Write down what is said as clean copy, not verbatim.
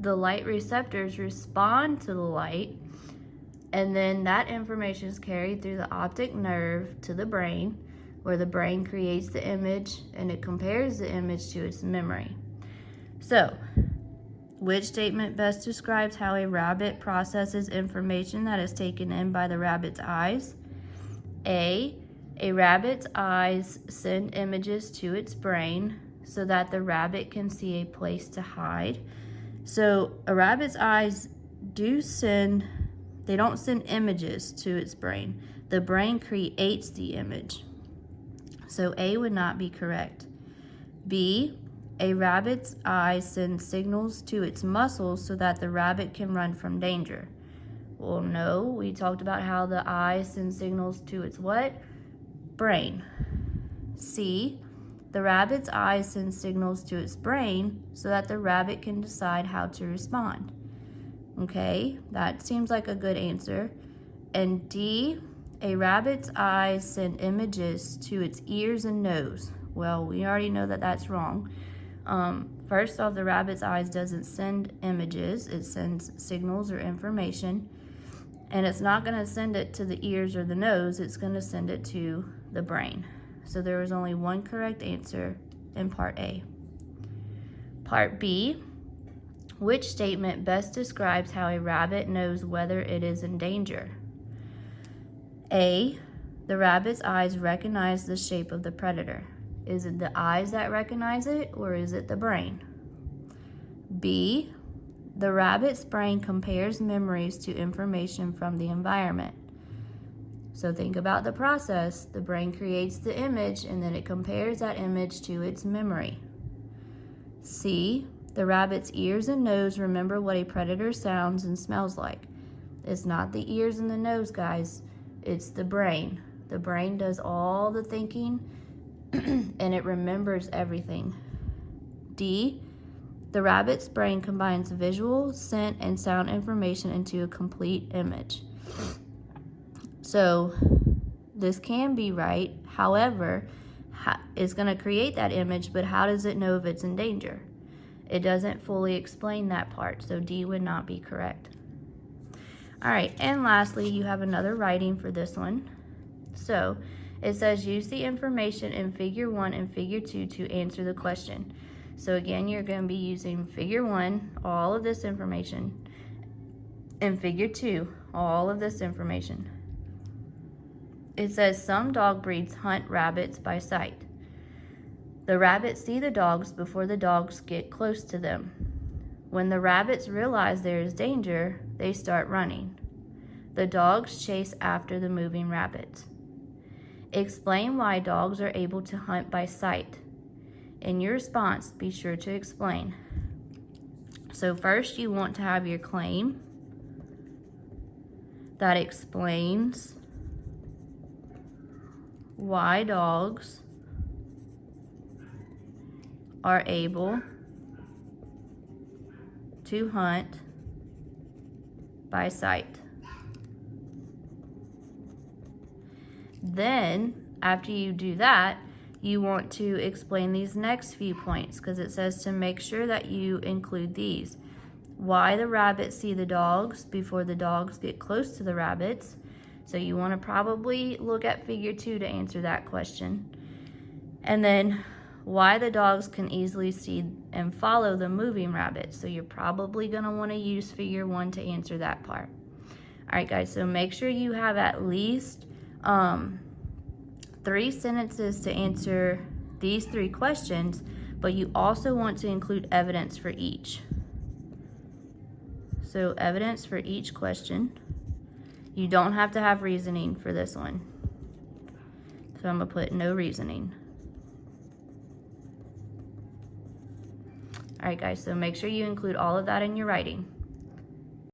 the light receptors respond to the light, and then that information is carried through the optic nerve to the brain, where the brain creates the image and it compares the image to its memory. So, which statement best describes how a rabbit processes information that is taken in by the rabbit's eyes? A rabbit's eyes send images to its brain so that the rabbit can see a place to hide. So a rabbit's eyes don't send images to its brain. The brain creates the image. So A would not be correct. B, a rabbit's eyes send signals to its muscles so that the rabbit can run from danger. Well, no, we talked about how the eye sends signals to its what? Brain. C, the rabbit's eyes send signals to its brain so that the rabbit can decide how to respond. Okay, that seems like a good answer. And D, a rabbit's eyes send images to its ears and nose. Well, we already know that that's wrong. First off, the rabbit's eyes doesn't send images, it sends signals or information. And it's not going to send it to the ears or the nose, it's going to send it to the brain. So there was only one correct answer in part A. Part B, which statement best describes how a rabbit knows whether it is in danger? A, the rabbit's eyes recognize the shape of the predator. Is it the eyes that recognize it, or is it the brain? B, the rabbit's brain compares memories to information from the environment. So think about the process. The brain creates the image and then it compares that image to its memory. C, the rabbit's ears and nose remember what a predator sounds and smells like. It's not the ears and the nose, guys. It's the brain. The brain does all the thinking and it remembers everything. D, the rabbit's brain combines visual, scent, and sound information into a complete image. So this can be right. However, it's going to create that image, but how does it know if it's in danger? It doesn't fully explain that part, so D would not be correct. All right, and lastly, you have another writing for this one. So it says use the information in figure 1 and figure 2 to answer the question. So again, you're going to be using figure 1, all of this information, and figure 2, all of this information. It says some dog breeds hunt rabbits by sight. The rabbits see the dogs before the dogs get close to them. When the rabbits realize there is danger, they start running. The dogs chase after the moving rabbits. Explain why dogs are able to hunt by sight. In your response, be sure to explain. So first you want to have your claim that explains why dogs are able to hunt by sight. Then, after you do that, you want to explain these next few points because it says to make sure that you include these. Why the rabbits see the dogs before the dogs get close to the rabbits. So you want to probably look at figure 2 to answer that question. And then why the dogs can easily see and follow the moving rabbits. So you're probably going to want to use figure 1 to answer that part. All right, guys, so make sure you have at least 3 sentences to answer these 3 questions, but you also want to include evidence for each. So evidence for each question. You don't have to have reasoning for this one. So I'm going to put no reasoning. All right, guys, so make sure you include all of that in your writing.